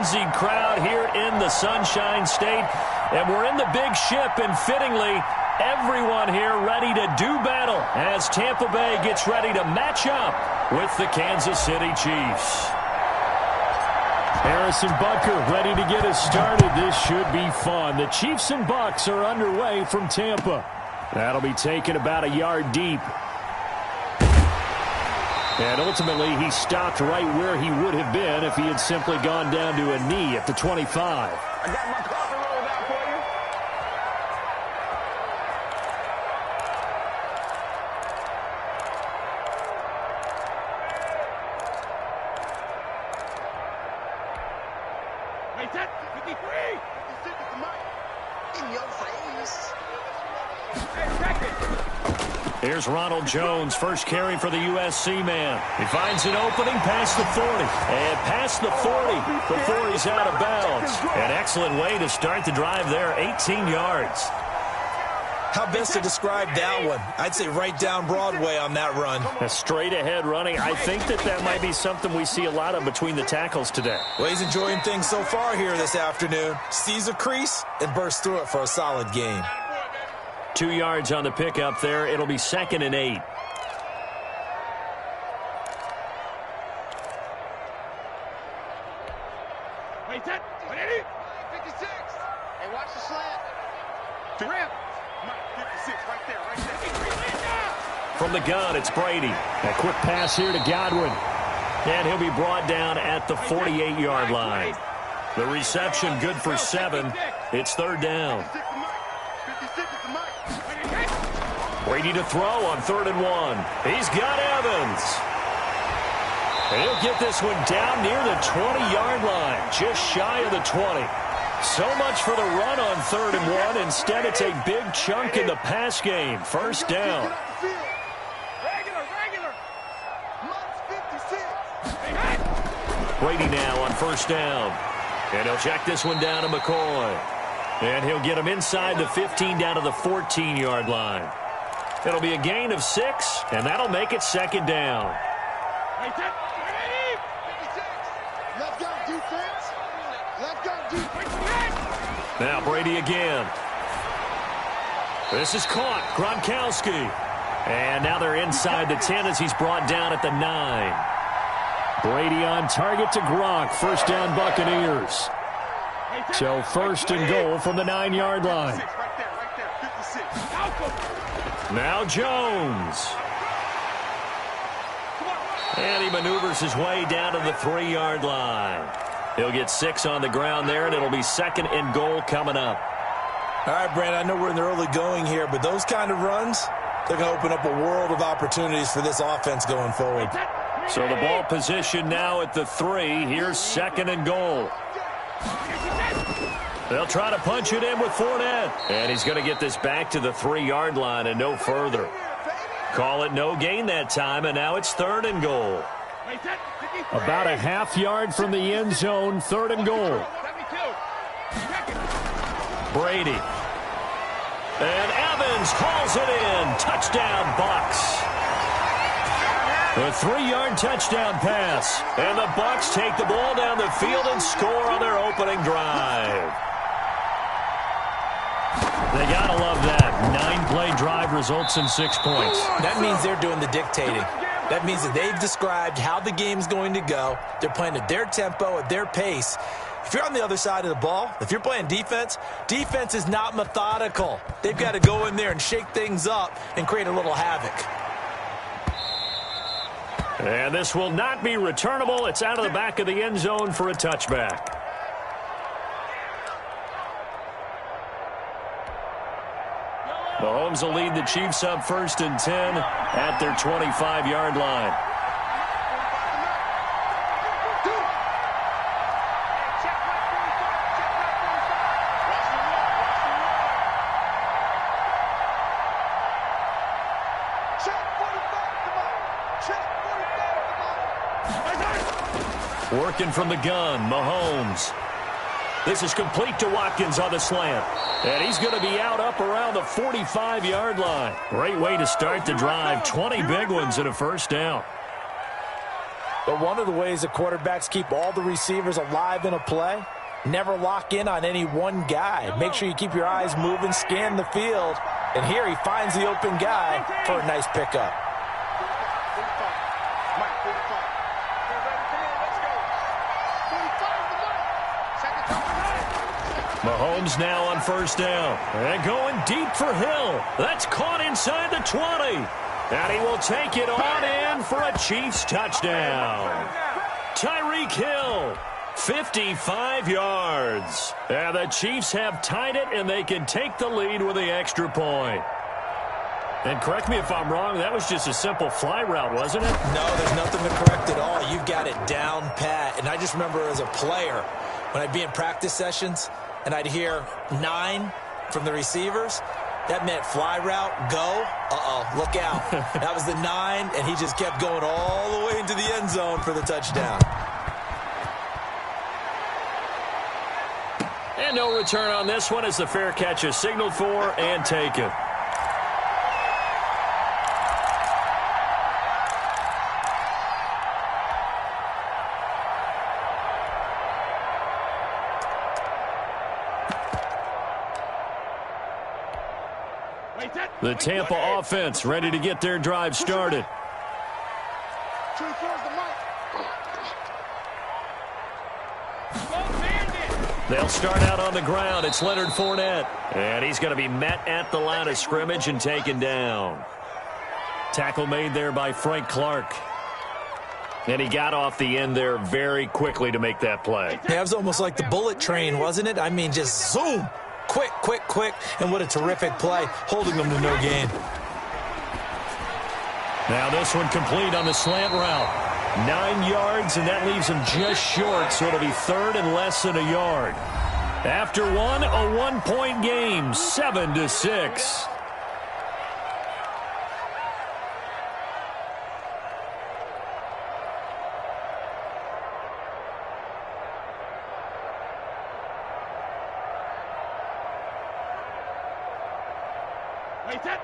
frenzied crowd here in the Sunshine State. And we're in the big ship, and fittingly, everyone here ready to do battle as Tampa Bay gets ready to match up with the Kansas City Chiefs. Harrison Butker ready to get us started. This should be fun. The Chiefs and Bucs are underway from Tampa. That'll be taken about a yard deep. And ultimately, he stopped right where he would have been if he had simply gone down to a knee at the 25. I got my coffee rolled out for you. Wait, that 53. 56 is the mic. In your face. Hey, second. Here's Ronald Jones, first carry for the USC man. He finds an opening past the 40. And past the 40 before he's out of bounds. An excellent way to start the drive there, 18 yards. How best to describe that one? I'd say right down Broadway on that run. A straight-ahead running. I think that might be something we see a lot of between the tackles today. Well, he's enjoying things so far here this afternoon. Sees a crease and bursts through it for a solid gain. 2 yards on the pickup there. It'll be 2nd and 8. Wait, that 56. Hey, watch the slant. Rip. 56 right there, right there. From the gun, it's Brady. A quick pass here to Godwin. And he'll be brought down at the 48-yard line. The reception good for 7. It's 3rd down. Brady to throw on 3rd and 1. He's got Evans. And he'll get this one down near the 20-yard line, just shy of the 20. So much for the run on 3rd and 1. Instead, it's a big chunk in the pass game. 1st down. Brady now on 1st down. And he'll check this one down to McCoy. And he'll get him inside the 15 down to the 14-yard line. It'll be a gain of 6, and that'll make it 2nd down. Now Brady again. This is caught. Gronkowski. And now they're inside the 10 as he's brought down at the 9. Brady on target to Gronk. 1st down Buccaneers. So 1st and goal from the 9-yard line. Now Jones. And he maneuvers his way down to the 3-yard line. He'll get 6 on the ground there, and it'll be 2nd and goal coming up. All right, Brandon, I know we're in the early going here, but those kind of runs, they're going to open up a world of opportunities for this offense going forward. So the ball position now at the 3. Here's 2nd and goal. They'll try to punch it in with Fournette. And he's going to get this back to the 3-yard line and no further. Call it no gain that time, and now it's 3rd and goal. About a half yard from the end zone, 3rd and goal. Brady. And Evans hauls it in. Touchdown, Bucs. A 3-yard touchdown pass. And the Bucs take the ball down the field and score on their opening drive. They got to love that. 9-play drive results in 6 points. That means they're doing the dictating. That means that they've described how the game's going to go. They're playing at their tempo, at their pace. If you're on the other side of the ball, if you're playing defense, defense is not methodical. They've got to go in there and shake things up and create a little havoc. And this will not be returnable. It's out of the back of the end zone for a touchback. Mahomes will lead the Chiefs up 1st and 10 at their 25-yard line. Working from the gun, Mahomes. This is complete to Watkins on the slant. And he's going to be out up around the 45-yard line. Great way to start the drive. 20 big ones and a 1st down. But one of the ways the quarterbacks keep all the receivers alive in a play, never lock in on any one guy. Make sure you keep your eyes moving, scan the field. And here he finds the open guy for a nice pickup. Mahomes now on first down. And going deep for Hill. That's caught inside the 20. And he will take it on in for a Chiefs touchdown. Tyreek Hill, 55 yards. And the Chiefs have tied it, and they can take the lead with the extra point. And correct me if I'm wrong, that was just a simple fly route, wasn't it? No, there's nothing to correct at all. You've got it down pat. And I just remember as a player, when I'd be in practice sessions, and I'd hear 9 from the receivers, that meant fly route, go, look out. That was the 9, and he just kept going all the way into the end zone for the touchdown. And no return on this one as the fair catch is signaled for and taken. The Tampa offense ready to get their drive started. They'll start out on the ground. It's Leonard Fournette. And he's going to be met at the line of scrimmage and taken down. Tackle made there by Frank Clark. And he got off the end there very quickly to make that play. Yeah, it was almost like the bullet train, wasn't it? I mean, just zoom. Quick, quick, quick, and what a terrific play, holding them to no gain. Now this one complete on the slant route. 9 yards, and that leaves him just short, so it'll be third and less than a yard. After one, a one-point game, 7-6.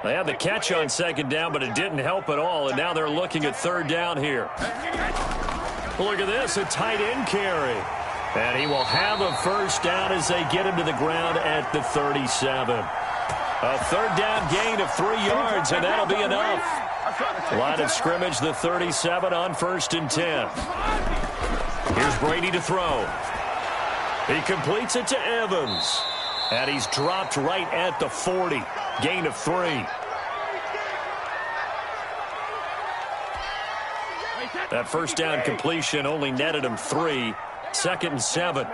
They had the catch on second down, but it didn't help at all, and now they're looking at third down here. Look at this, a tight end carry. And he will have a first down as they get him to the ground at the 37. A third down gain of 3 yards, and that'll be enough. Line of scrimmage, the 37 on 1st and 10. Here's Brady to throw. He completes it to Evans. And he's dropped right at the 40. Gain of 3. That first down completion only netted him 3. 2nd and 7.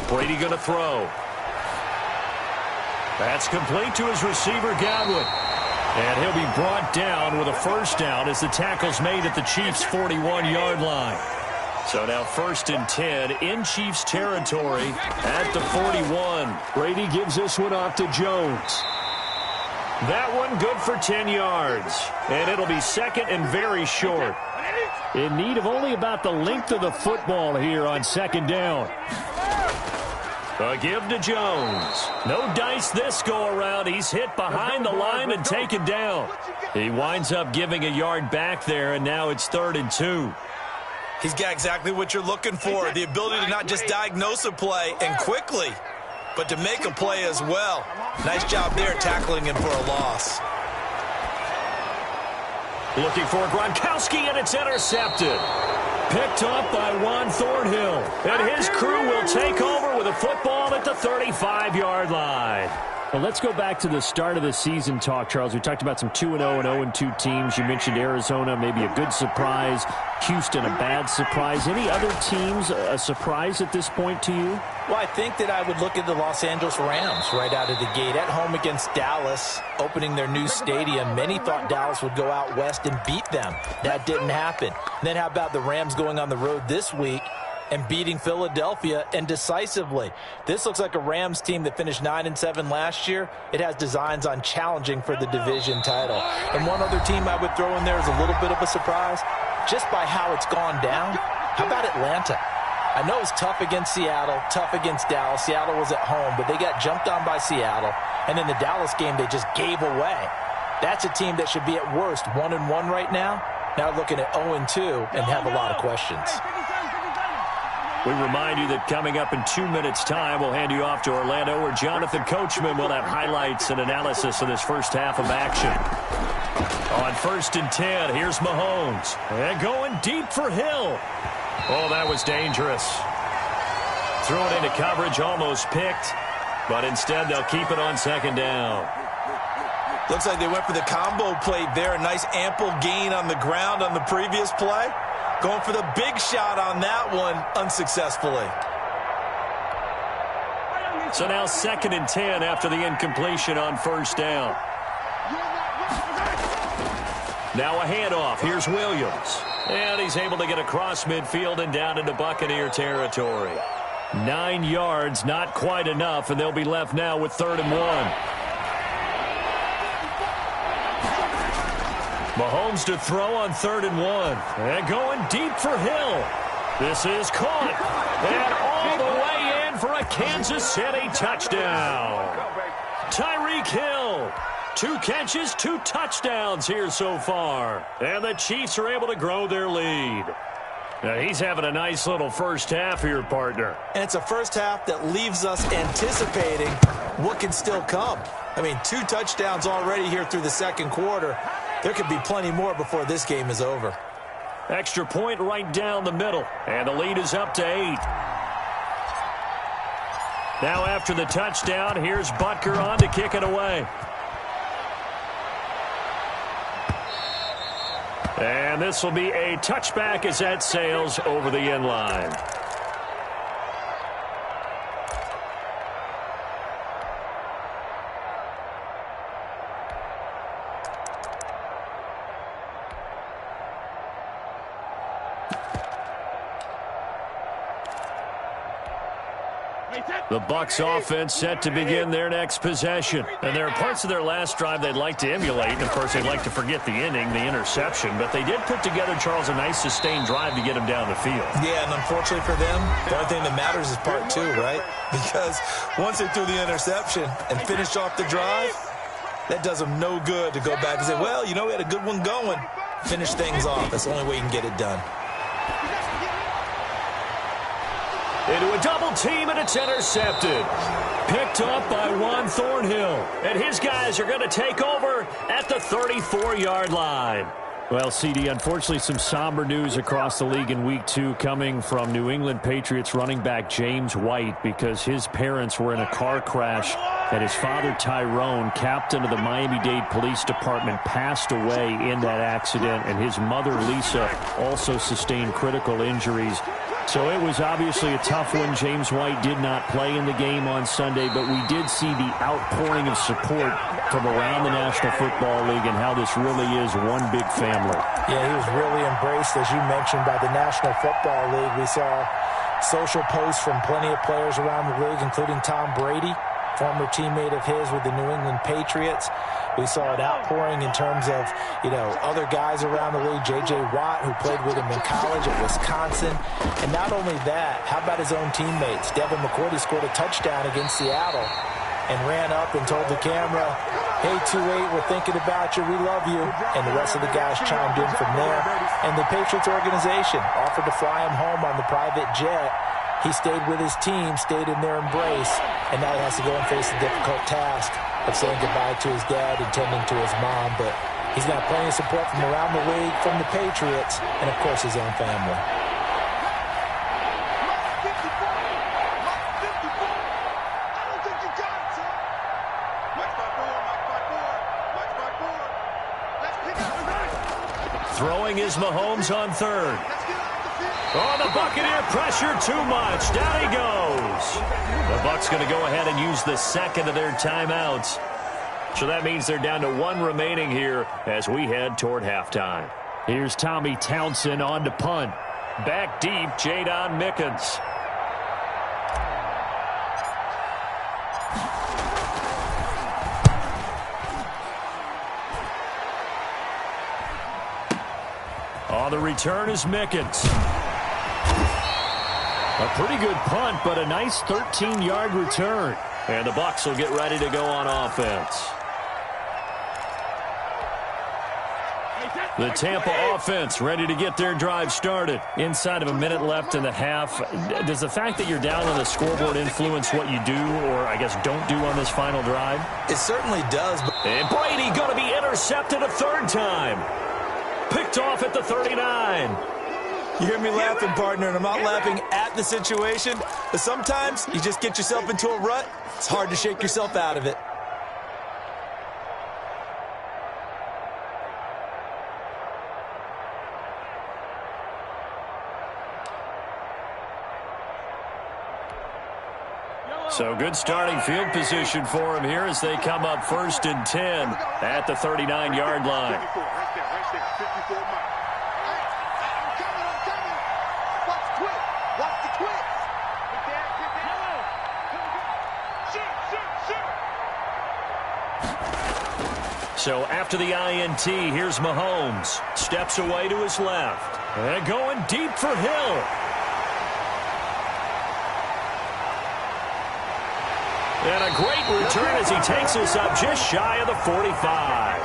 Brady going to throw. That's complete to his receiver, Godwin. And he'll be brought down with a first down as the tackle's made at the Chiefs' 41-yard line. So now 1st and 10 in Chiefs territory at the 41. Brady gives this one off to Jones. That one good for 10 yards. And it'll be second and very short. In need of only about the length of the football here on 2nd down. A give to Jones. No dice this go around. He's hit behind the line and taken down. He winds up giving a yard back there, and now it's 3rd and 2. He's got exactly what you're looking for, the ability to not just diagnose a play and quickly, but to make a play as well. Nice job there tackling him for a loss. Looking for Gronkowski, and it's intercepted. Picked off by Juan Thornhill. And his crew will take over with a football at the 35-yard line. Well, let's go back to the start of the season talk, Charles. We talked about some 2-0 and 0-2 teams. You mentioned Arizona, maybe a good surprise. Houston, a bad surprise. Any other teams a surprise at this point to you? Well, I think that I would look at the Los Angeles Rams right out of the gate. At home against Dallas, opening their new stadium. Many thought Dallas would go out west and beat them. That didn't happen. Then how about the Rams going on the road this week and beating Philadelphia, and decisively? This looks like a Rams team that finished 9-7 last year. It has designs on challenging for the division title. And one other team I would throw in there is a little bit of a surprise, just by how it's gone down. How about Atlanta? I know it's tough against Seattle, tough against Dallas. Seattle was at home, but they got jumped on by Seattle. And in the Dallas game, they just gave away. That's a team that should be at worst 1-1 right now. Now looking at 0-2 and have a lot of questions. We remind you that coming up in 2 minutes' time, we'll hand you off to Orlando, where Jonathan Coachman will have highlights and analysis of this first half of action. On 1st and 10, here's Mahomes. And going deep for Hill. Oh, that was dangerous. Threw it into coverage, almost picked. But instead, they'll keep it on 2nd down. Looks like they went for the combo plate there. A nice ample gain on the ground on the previous play. Going for the big shot on that one unsuccessfully. So now 2nd and 10 after the incompletion on 1st down. Now a handoff. Here's Williams. And he's able to get across midfield and down into Buccaneer territory. 9 yards, not quite enough, and they'll be left now with 3rd and 1. Mahomes to throw on 3rd and 1. And going deep for Hill. This is caught. And all the way in for a Kansas City touchdown. Tyreek Hill. 2 catches, 2 touchdowns here so far. And the Chiefs are able to grow their lead. Now he's having a nice little first half here, partner. And it's a first half that leaves us anticipating what can still come. I mean, 2 touchdowns already here through the 2nd quarter. There could be plenty more before this game is over. Extra point right down the middle. And the lead is up to 8. Now after the touchdown, here's Butker on to kick it away. And this will be a touchback as that sails over the end line. The Bucs offense set to begin their next possession. And there are parts of their last drive they'd like to emulate. And, of course, they'd like to forget the inning, the interception. But they did put together, Charles, a nice sustained drive to get them down the field. Yeah, and unfortunately for them, the only thing that matters is part 2, right? Because once they threw the interception and finished off the drive, that does them no good to go back and say, well, you know, we had a good one going. Finish things off. That's the only way you can get it done. Into a double team, and it's intercepted. Picked up by Juan Thornhill. And his guys are going to take over at the 34-yard line. Well, CD, unfortunately, some somber news across the league in Week 2 coming from New England Patriots running back James White, because his parents were in a car crash and his father, Tyrone, captain of the Miami-Dade Police Department, passed away in that accident, and his mother, Lisa, also sustained critical injuries. So it was obviously a tough one. James White did not play in the game on Sunday, but we did see the outpouring of support from around the National Football League and how this really is one big family. Yeah, he was really embraced, as you mentioned, by the National Football League. We saw social posts from plenty of players around the league, including Tom Brady, former teammate of his with the New England Patriots. We saw an outpouring in terms of, you know, other guys around the league. J.J. Watt, who played with him in college at Wisconsin. And not only that, how about his own teammates? Devin McCourty scored a touchdown against Seattle and ran up and told the camera, hey, 2-8, we're thinking about you. We love you. And the rest of the guys chimed in from there. And the Patriots organization offered to fly him home on the private jet. He stayed with his team, stayed in their embrace, and now he has to go and face the difficult task of saying goodbye to his dad and tending to his mom. But he's got plenty of support from around the league, from the Patriots, and, of course, his own family. Throwing is Mahomes on 3rd. Oh, the Buccaneer pressure too much. Down he goes. The Bucs going to go ahead and use the 2nd of their timeouts. So that means they're down to 1 remaining here as we head toward halftime. Here's Tommy Townsend on to punt. Back deep, Jadon Mickens. On the return is Mickens. A pretty good punt, but a nice 13-yard return. And the Bucs will get ready to go on offense. The Tampa offense ready to get their drive started. Inside of a minute left in the half. Does the fact that you're down on the scoreboard influence what you do, or I guess don't do on this final drive? It certainly does. And Brady going to be intercepted a third time. Picked off at the 39. You hear me laughing, partner, and I'm not laughing at the situation, but sometimes you just get yourself into a rut. It's hard to shake yourself out of it. So good starting field position for him here as they come up 1st and 10 at the 39-yard line. Right there, 54 miles. I'm coming. Watch quick. Watch the quick. Shoot. So after the INT, here's Mahomes. Steps away to his left. And going deep for Hill. And a great return as he takes us up just shy of the 45.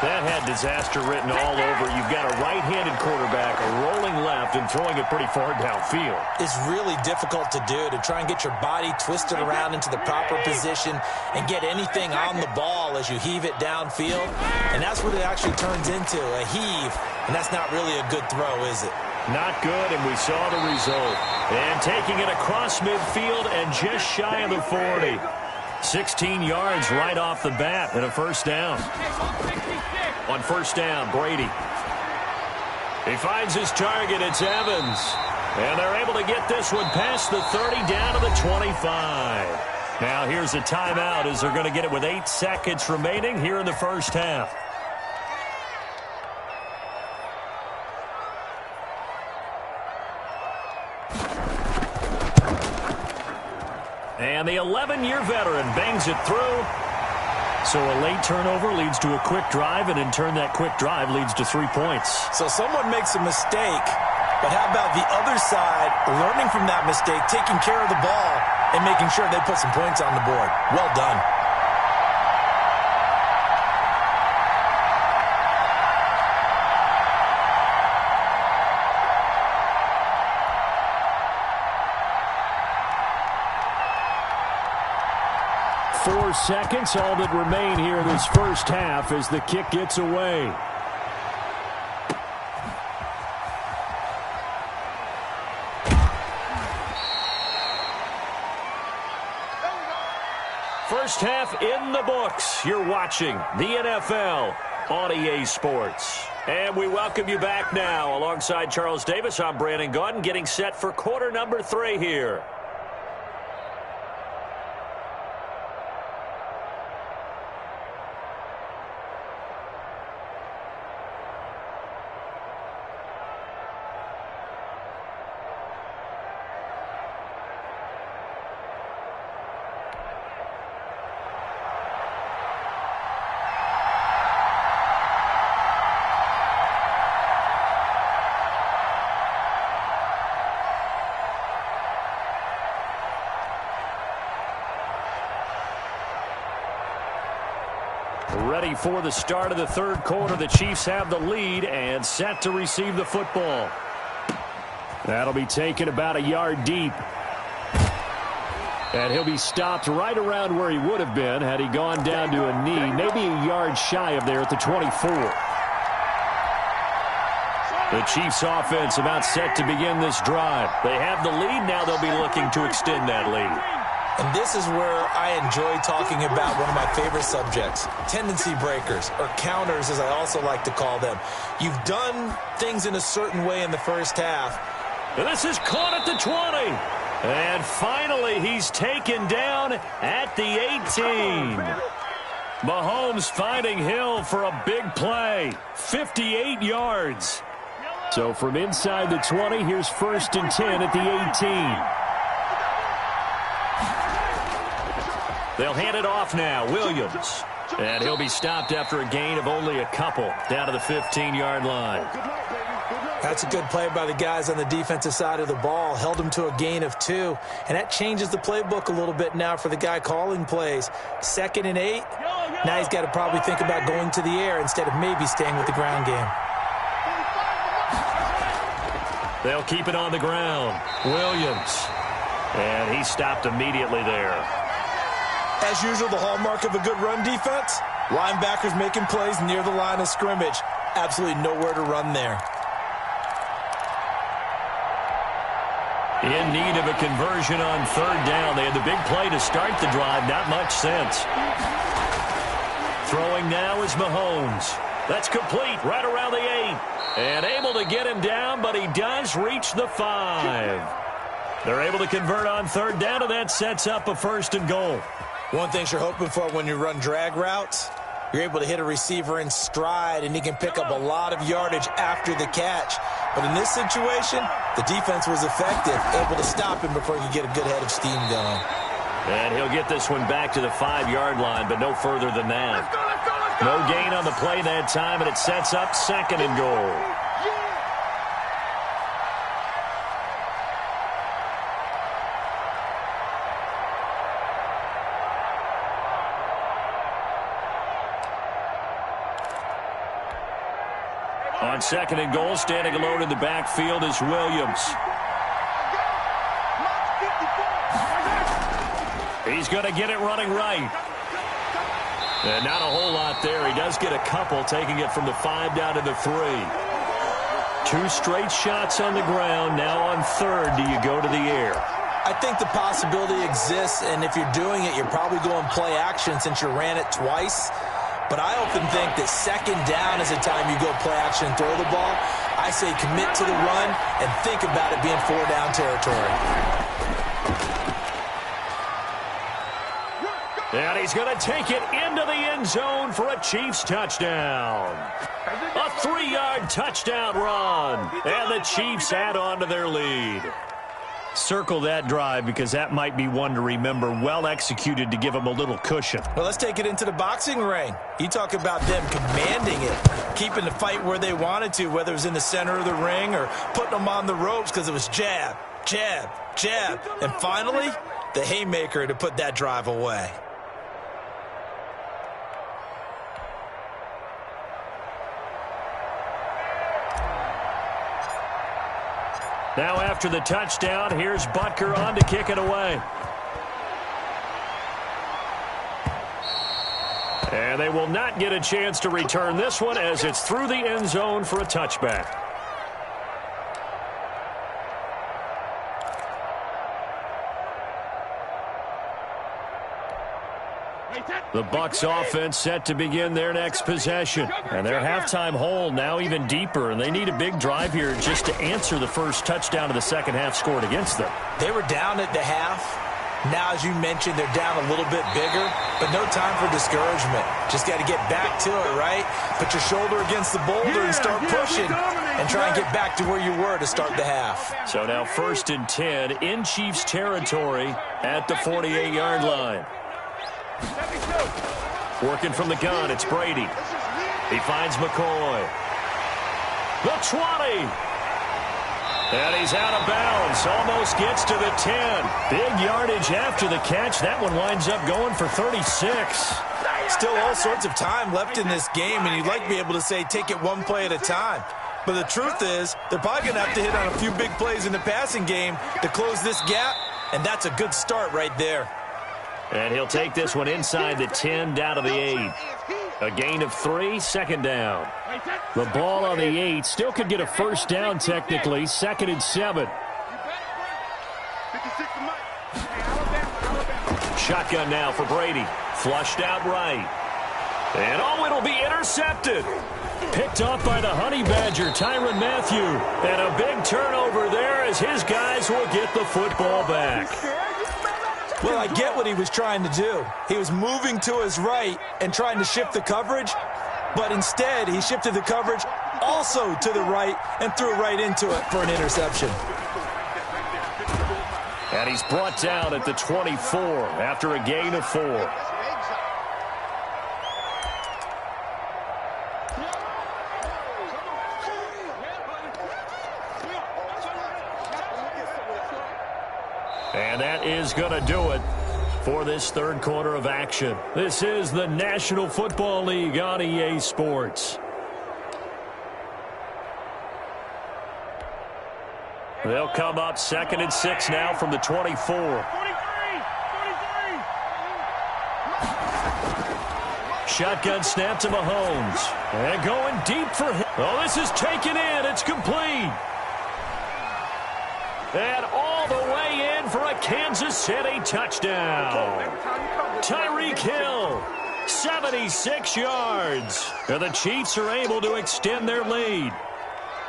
That had disaster written all over. You've got a right-handed quarterback, a rolling left, and throwing it pretty far downfield. It's really difficult to do, to try and get your body twisted around into the proper position and get anything on the ball as you heave it downfield. And that's what it actually turns into, a heave. And that's not really a good throw, is it? Not good, and we saw the result. And taking it across midfield and just shy of the 40. 16 yards right off the bat and a first down. On first down, Brady. He finds his target. It's Evans. And they're able to get this one past the 30 down to the 25. Now here's a timeout as they're going to get it with 8 seconds remaining here in the first half. And the 11-year veteran bangs it through. So a late turnover leads to a quick drive, and in turn that quick drive leads to 3 points. So someone makes a mistake, but how about the other side learning from that mistake, taking care of the ball, and making sure they put some points on the board? Well done. Four seconds, all that remain here in this first half as the kick gets away. First half in the books. You're watching the NFL on EA Sports. And we welcome you back now. Alongside Charles Davis, I'm Brandon Gaudin, getting set for quarter number 3 here. Ready for the start of the third quarter. The Chiefs have the lead and set to receive the football. That'll be taken about a yard deep. And he'll be stopped right around where he would have been had he gone down to a knee, maybe a yard shy of there at the 24. The Chiefs offense about set to begin this drive. They have the lead. Now they'll be looking to extend that lead. And this is where I enjoy talking about one of my favorite subjects, tendency breakers, or counters as I also like to call them. You've done things in a certain way in the first half. And this is caught at the 20. And finally, he's taken down at the 18. Mahomes finding Hill for a big play, 58 yards. So from inside the 20, here's 1st and 10 at the 18. They'll hand it off now. Williams. And he'll be stopped after a gain of only a couple down to the 15-yard line. That's a good play by the guys on the defensive side of the ball. Held him to a gain of 2. And that changes the playbook a little bit now for the guy calling plays. 2nd and 8. Now he's got to probably think about going to the air instead of maybe staying with the ground game. They'll keep it on the ground. Williams. And he stopped immediately there. As usual, the hallmark of a good run defense, linebackers making plays near the line of scrimmage. Absolutely nowhere to run there. In need of a conversion on third down. They had the big play to start the drive. Not much sense. Throwing now is Mahomes. That's complete right around the 8. And able to get him down, but he does reach the 5. They're able to convert on third down, and that sets up a 1st and goal. One thing you're hoping for when you run drag routes, you're able to hit a receiver in stride, and he can pick up a lot of yardage after the catch. But in this situation, the defense was effective, able to stop him before he could get a good head of steam going. And he'll get this one back to the 5-yard line, but no further than that. No gain on the play that time, and it sets up 2nd and goal. On 2nd and goal, standing alone in the backfield is Williams. He's going to get it running right. And not a whole lot there. He does get a couple, taking it from the 5 down to the 3. 2 straight shots on the ground. Now on third, do you go to the air? I think the possibility exists, and if you're doing it, you're probably going play action since you ran it twice. But I often think that 2nd down is the time you go play action and throw the ball. I say commit to the run and think about it being 4-down territory. And he's going to take it into the end zone for a Chiefs touchdown. A 3-yard touchdown run. And the Chiefs add on to their lead. Circle that drive because that might be one to remember. Well executed to give them a little cushion. Well, let's take it into the boxing ring. You talk about them commanding it, keeping the fight where they wanted to, whether it was in the center of the ring or putting them on the ropes because it was jab, jab, jab. And finally, the haymaker to put that drive away. Now after the touchdown, here's Butker on to kick it away. And they will not get a chance to return this one as it's through the end zone for a touchback. The Bucs offense set to begin their next possession. And their halftime hole now even deeper, and they need a big drive here just to answer the first touchdown of the second half scored against them. They were down at the half. Now, as you mentioned, they're down a little bit bigger, but no time for discouragement. Just got to get back to it, right? Put your shoulder against the boulder and start pushing and try and get back to where you were to start the half. So now 1st and 10 in Chiefs territory at the 48-yard line. Working from the gun, it's Brady. He finds McCoy. The 20. And he's out of bounds. Almost gets to the 10. Big yardage after the catch. That one winds up going for 36. Still all sorts of time left in this game, and you'd like to be able to say take it one play at a time. But the truth is, they're probably going to have to hit on a few big plays in the passing game to close this gap, and that's a good start right there. And he'll take this one inside the 10 down to the 8. A gain of 3, 2nd down. The ball on the 8 still could get a first down technically. 2nd and 7. Shotgun now for Brady. Flushed out right. And it'll be intercepted. Picked off by the Honey Badger, Tyrann Mathieu. And a big turnover there as his guys will get the football back. Well, I get what he was trying to do. He was moving to his right and trying to shift the coverage, but instead he shifted the coverage also to the right and threw right into it for an interception. And he's brought down at the 24 after a gain of 4. And that is going to do it. for this third quarter of action. This is the National Football League on EA Sports. They'll come up 2nd and 6 now from the 24. Shotgun snap to Mahomes. And going deep for him. Oh, this is taken in. It's complete. And all the way in for a Kansas City touchdown. Tyreek Hill, 76 yards. And the Chiefs are able to extend their lead.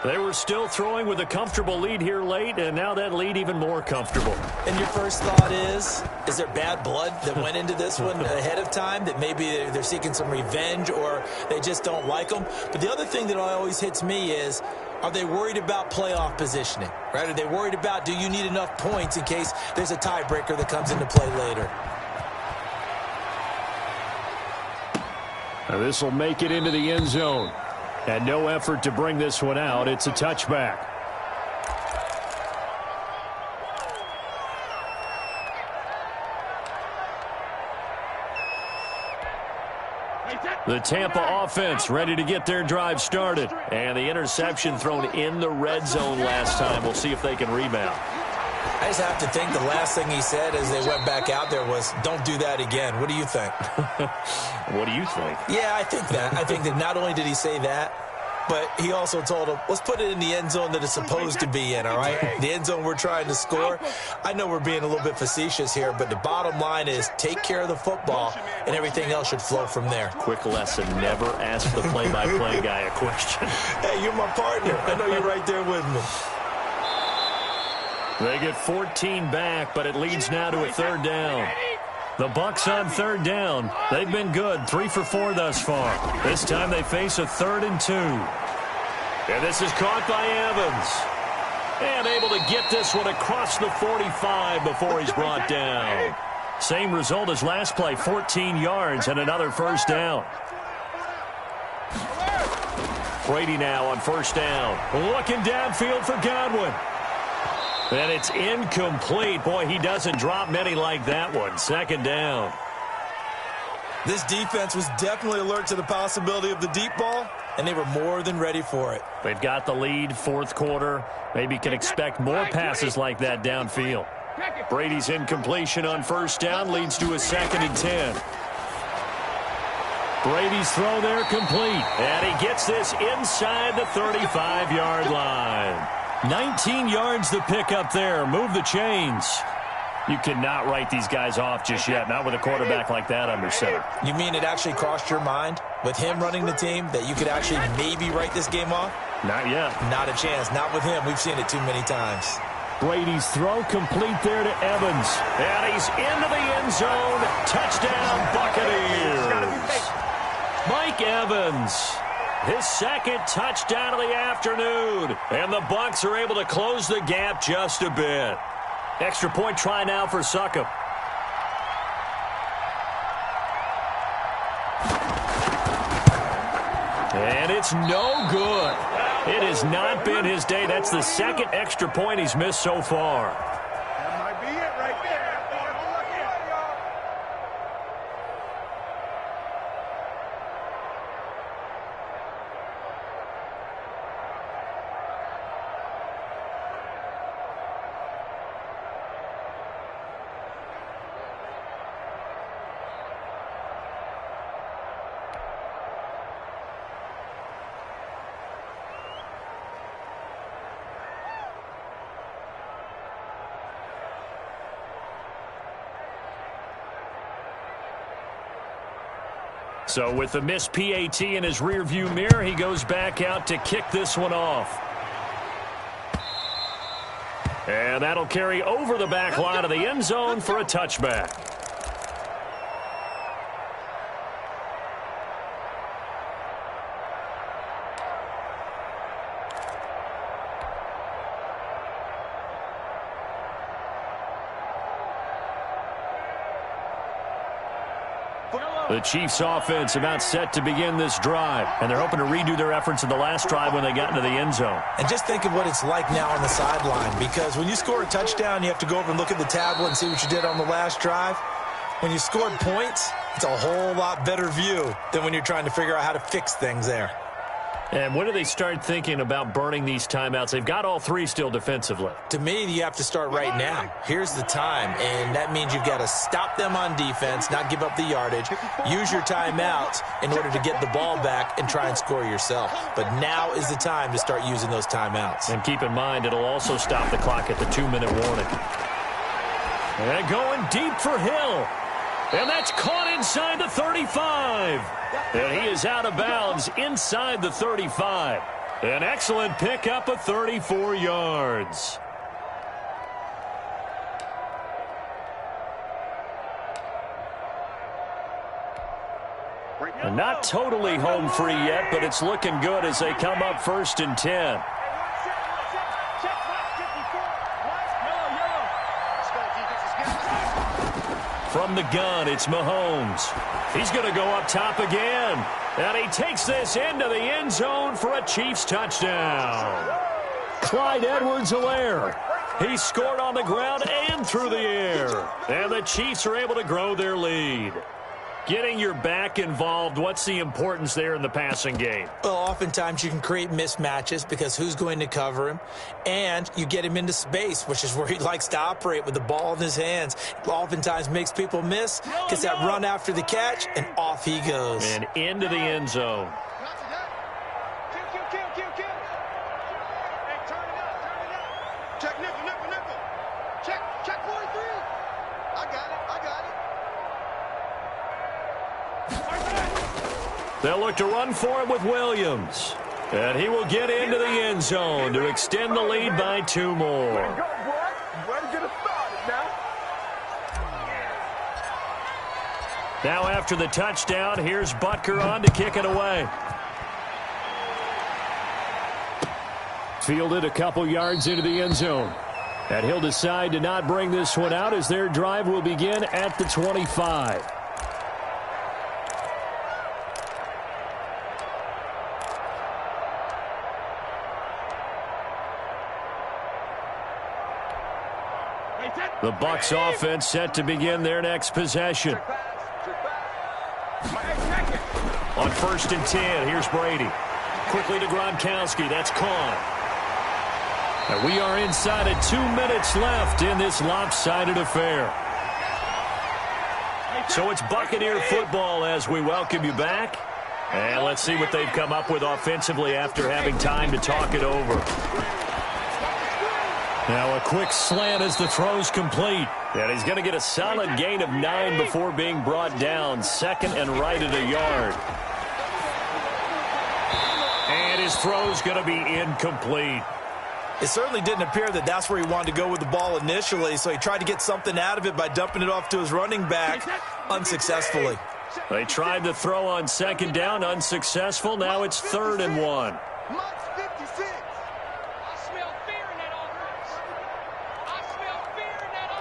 They were still throwing with a comfortable lead here late, and now that lead even more comfortable. And your first thought is there bad blood that went into this one ahead of time, that maybe they're seeking some revenge or they just don't like them? But the other thing that always hits me is, are they worried about playoff positioning, right? Are they worried about, do you need enough points in case there's a tiebreaker that comes into play later? Now this will make it into the end zone. And no effort to bring this one out. It's a touchback. The Tampa offense ready to get their drive started. And the interception thrown in the red zone last time. We'll see if they can rebound. I just have to think the last thing he said as they went back out there was, don't do that again. What do you think? What do you think? Yeah, I think that. I think that not only did he say that, but he also told him, let's put it in the end zone that it's supposed to be in, all right? The end zone we're trying to score. I know we're being a little bit facetious here, but the bottom line is take care of the football, and everything else should flow from there. Quick lesson, never ask the play-by-play guy a question. Hey, you're my partner. I know you're right there with me. They get 14 back, but it leads now to a third down. The Bucs on third down. They've been good, 3 for 4 thus far. This time they face a 3rd and 2. And this is caught by Evans. And able to get this one across the 45 before he's brought down. Same result as last play, 14 yards and another first down. Brady now on first down. Looking downfield for Godwin. And it's incomplete. Boy, he doesn't drop many like that one. Second down. This defense was definitely alert to the possibility of the deep ball, and they were more than ready for it. They've got the lead, fourth quarter. Maybe can expect more passes like that downfield. Brady's incompletion on first down leads to a 2nd and 10. Brady's throw there complete. And he gets this inside the 35-yard line. 19 yards the pick up there. Move the chains. You cannot write these guys off just yet, not with a quarterback like that under center. You mean it actually crossed your mind with him running the team that you could actually maybe write this game off? Not yet. Not a chance. Not with him. We've seen it too many times. Brady's throw complete there to Evans. And he's into the end zone. Touchdown, Buccaneers. Mike Evans. His second touchdown of the afternoon. And the Bucs are able to close the gap just a bit. Extra point try now for Succop. And it's no good. It has not been his day. That's the second extra point he's missed so far. That might be it right there. So with the missed PAT in his rearview mirror, he goes back out to kick this one off. And that'll carry over the back line of the end zone for a touchback. The Chiefs offense about set to begin this drive, and they're hoping to redo their efforts in the last drive when they got into the end zone. And just think of what it's like now on the sideline, because when you score a touchdown, you have to go over and look at the tablet and see what you did on the last drive. When you scored points, it's a whole lot better view than when you're trying to figure out how to fix things there. And when do they start thinking about burning these timeouts? They've got all three still defensively. To me, you have to start right now. Here's the time, and that means you've got to stop them on defense, not give up the yardage, use your timeouts in order to get the ball back and try and score yourself. But now is the time to start using those timeouts. And keep in mind, it'll also stop the clock at the 2-minute warning. And going deep for Hill. And that's caught inside the 35. And he is out of bounds inside the 35. An excellent pickup of 34 yards. And not totally home free yet, but it's looking good as they come up 1st and 10. From the gun, it's Mahomes. He's going to go up top again. And he takes this into the end zone for a Chiefs touchdown. Clyde Edwards-Helaire. He scored on the ground and through the air. And the Chiefs are able to grow their lead. Getting your back involved, what's the importance there in the passing game? Well, oftentimes you can create mismatches because who's going to cover him? And you get him into space, which is where he likes to operate with the ball in his hands. Oftentimes makes people miss, gets that run after the catch, and off he goes. And into the end zone. Check nickel, nickel, nickel. Check 43. I got it. They'll look to run for it with Williams. And he will get into the end zone to extend the lead by 2 more. Way to go, boy. Way to get us started now. Now after the touchdown, here's Butker on to kick it away. Fielded a couple yards into the end zone. And he'll decide to not bring this one out as their drive will begin at the 25. The Bucs offense set to begin their next possession. On 1st and 10, here's Brady. Quickly to Gronkowski. That's caught. And we are inside of 2 minutes left in this lopsided affair. So it's Buccaneer football as we welcome you back. And let's see what they've come up with offensively after having time to talk it over. Now a quick slant as the throw's complete. And he's going to get a solid gain of 9 before being brought down. 2nd and right at a yard. And his throw's going to be incomplete. It certainly didn't appear that that's where he wanted to go with the ball initially, so he tried to get something out of it by dumping it off to his running back unsuccessfully. They tried to throw on 2nd down, unsuccessful. Now it's 3rd and 1. Mike's 56. I smell fear in that offense. I smell fear in that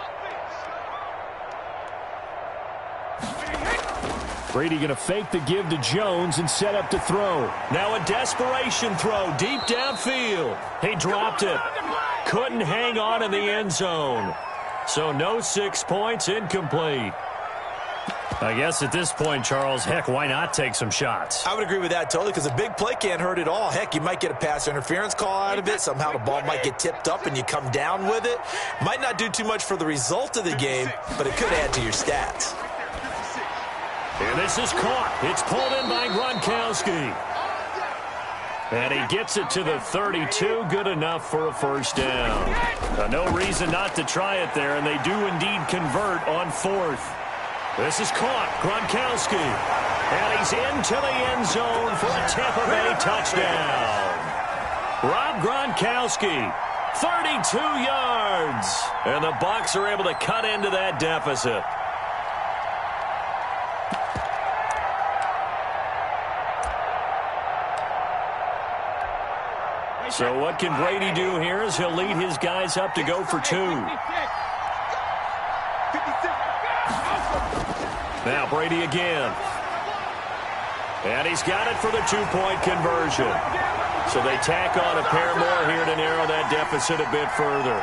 offense. Brady going to fake the give to Jones and set up to throw. Now a desperation throw deep downfield. He dropped it. Couldn't hang on in the end zone. So no 6 points, incomplete. I guess at this point, Charles, heck, why not take some shots? I would agree with that totally because a big play can't hurt at all. Heck, you might get a pass interference call out of it. Somehow the ball might get tipped up and you come down with it. Might not do too much for the result of the game, but it could add to your stats. And this is caught. It's pulled in by Gronkowski. And he gets it to the 32. Good enough for a 1st down. No reason not to try it there, and they do indeed convert on 4th. This is caught. Gronkowski. And he's into the end zone for a Tampa Bay touchdown. Rob Gronkowski, 32 yards. And the Bucs are able to cut into that deficit. So what can Brady do here as he'll lead his guys up to go for 2. Now Brady again. And he's got it for the 2-point conversion. So they tack on a pair more here to narrow that deficit a bit further.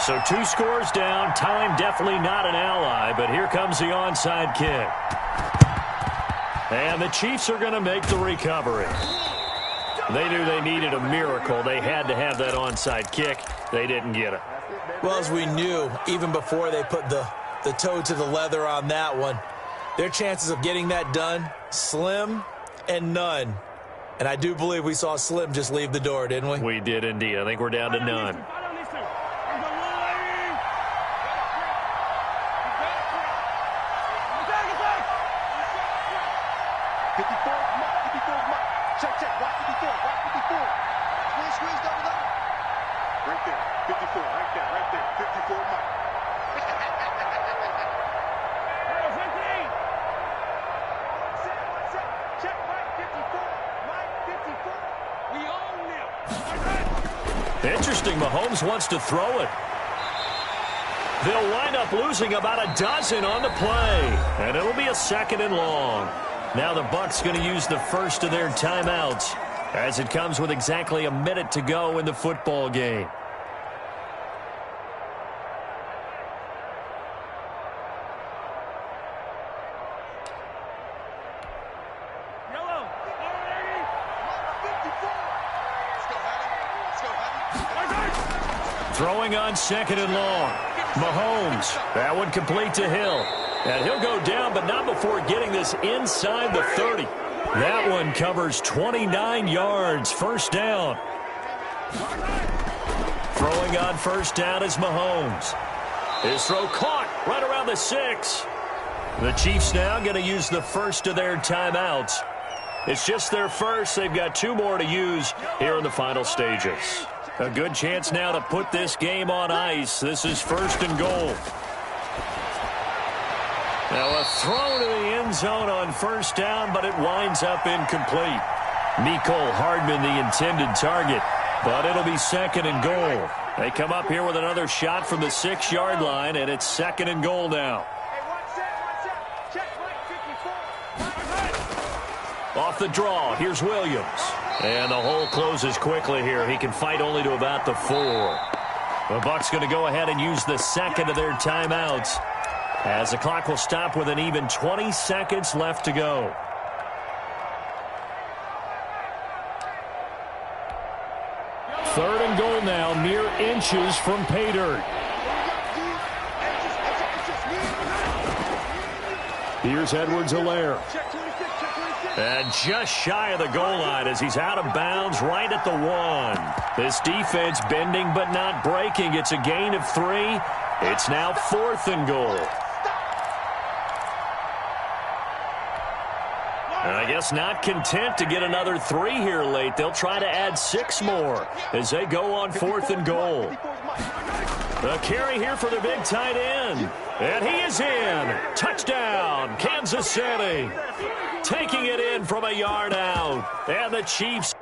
So 2 scores down. Time definitely not an ally, but here comes the onside kick. And the Chiefs are going to make the recovery. They knew they needed a miracle. They had to have that onside kick. They didn't get it. Well, as we knew, even before they put the toe to the leather on that one, their chances of getting that done, slim and none. And I do believe we saw Slim just leave the door, didn't we? We did indeed. I think we're down to none. 54, check, right 54, right 54. Squeeze, double. Right there, 54, right there, 54, Mike. Check, right 54, right 54. We own them. Interesting, Mahomes wants to throw it. They'll wind up losing about a dozen on the play, and it'll be a 2nd and long. Now the Bucs going to use the first of their timeouts as it comes with exactly a minute to go in the football game. Throwing on 2nd and long. Mahomes, that one complete to Hill. And he'll go down, but not before getting this inside the 30. That one covers 29 yards. First down. Throwing on first down is Mahomes. His throw caught right around the 6. The Chiefs now going to use the first of their timeouts. It's just their first. They've got 2 more to use here in the final stages. A good chance now to put this game on ice. This is 1st and goal. Now a throw to the end zone on first down, but it winds up incomplete. Mecole Hardman the intended target, but it'll be 2nd and goal. They come up here with another shot from the 6-yard line, and it's 2nd and goal now. Check, right 54. Off the draw, here's Williams. And the hole closes quickly here. He can fight only to about the 4. The Bucs going to go ahead and use the 2nd of their timeouts, as the clock will stop with an even 20 seconds left to go. Third and goal now, mere inches from pay dirt. Here's Edwards-Helaire. And just shy of the goal line as he's out of bounds right at the 1. This defense bending but not breaking. It's a gain of 3. It's now 4th and goal. And I guess not content to get another 3 here late. They'll try to add 6 more as they go on 4th and goal. The carry here for the big tight end. And he is in. Touchdown, Kansas City. Taking it in from a yard out. And the Chiefs